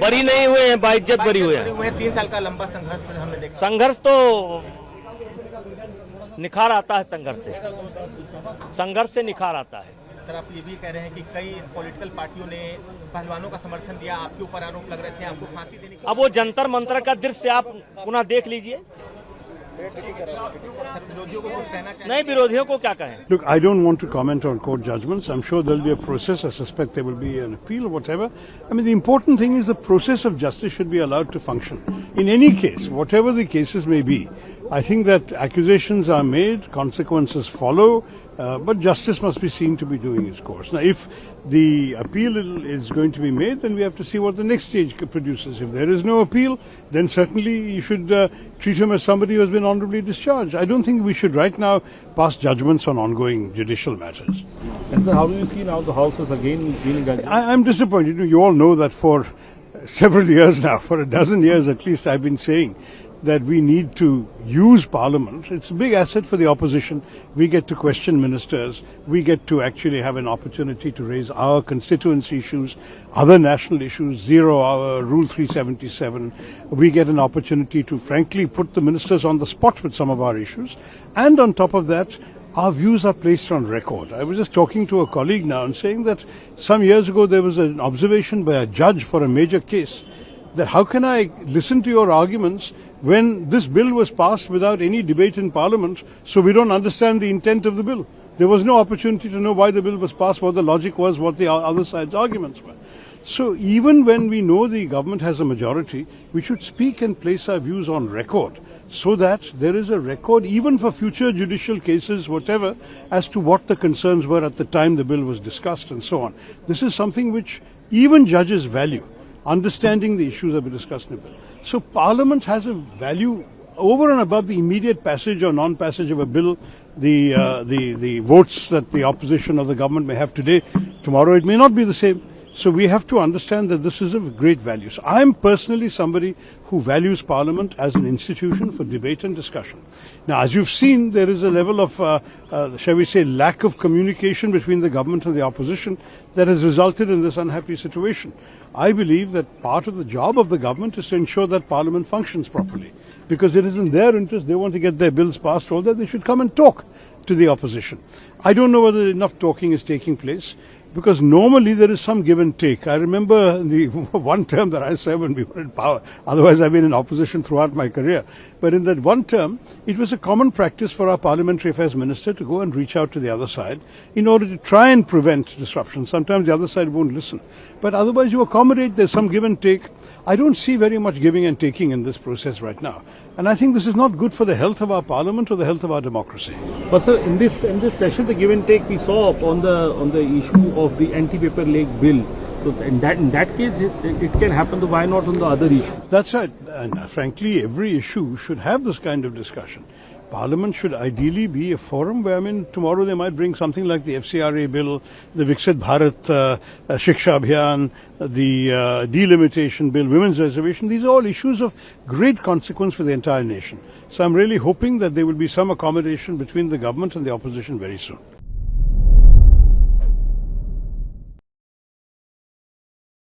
बरी नहीं हुए हैं, बाइज्जत बरी हुए हैं। 3 साल का लंबा संघर्ष हमने देखा। संघर्ष तो निखार आता है, संघर्ष से निखार आता है। सर, आप ये भी कह रहे हैं कि कई पॉलिटिकल पार्टियों ने पहलवानों का समर्थन दिया, आपके ऊपर आरोप लग रहे थे, आपको फांसी देने की। अब वो जंतर मंतर का दृश्य आप पुनः देख लीजिए। विरोधियों को कुछ कहना चाहिए? नहीं, विरोधियों को क्या कहें। Look, I don't want to comment on court judgments. I'm sure there'll be a process. I suspect there will be an appeal or whatever. I mean, the important thing is the process of justice should be allowed to function. In any case, whatever the cases may be, I think that accusations are made, consequences follow, but justice must be seen to be doing its course. Now, if the appeal is going to be made, then we have to see what the next stage produces. If there is no appeal, then certainly you should treat him as somebody who has been honorably discharged. I don't think we should right now pass judgments on ongoing judicial matters. And so how do you see now the House is again dealing again? I'm disappointed. You all know that for several years now, for a dozen years at least, I've been saying that we need to use Parliament. It's a big asset for the opposition. We get to question ministers. We get to actually have an opportunity to raise our constituency issues, other national issues, 0 hour, Rule 377. We get an opportunity to frankly put the ministers on the spot with some of our issues. And on top of that, our views are placed on record. I was just talking to a colleague now and saying that some years ago there was an observation by a judge for a major case that how can I listen to your arguments when this bill was passed without any debate in Parliament, so we don't understand the intent of the bill. There was no opportunity to know why the bill was passed, what the logic was, what the other side's arguments were. So even when we know the government has a majority, we should speak and place our views on record so that there is a record even for future judicial cases, whatever, as to what the concerns were at the time the bill was discussed and so on. This is something which even judges value, understanding the issues that were discussed in the bill. So Parliament has a value over and above the immediate passage or non-passage of a bill, the votes that the opposition or the government may have today. Tomorrow it may not be the same. So we have to understand that this is of great value. So I am personally somebody who values Parliament as an institution for debate and discussion. Now, as you've seen, there is a level of, shall we say, lack of communication between the government and the opposition that has resulted in this unhappy situation. I believe that part of the job of the government is to ensure that Parliament functions properly, because it is in their interest. They want to get their bills passed, all that. They should come and talk to the opposition. I don't know whether enough talking is taking place, because normally there is some give and take. I remember the one term that I served when we were in power. Otherwise, I've been in opposition throughout my career. But in that one term, it was a common practice for our Parliamentary Affairs Minister to go and reach out to the other side in order to try and prevent disruption. Sometimes the other side won't listen. But otherwise, you accommodate, there's some give and take. I don't see very much giving and taking in this process right now. And I think this is not good for the health of our Parliament or the health of our democracy. But sir, in this session, the give and take we saw on the issue of the anti-paper league bill. So in that case, it can happen. So why not on the other issue? That's right. And frankly, every issue should have this kind of discussion. Parliament should ideally be a forum where, tomorrow they might bring something like the FCRA bill, the Viksit Bharat Shiksha Abhiyan, the delimitation bill, women's reservation. These are all issues of great consequence for the entire nation. So I'm really hoping that there will be some accommodation between the government and the opposition very soon.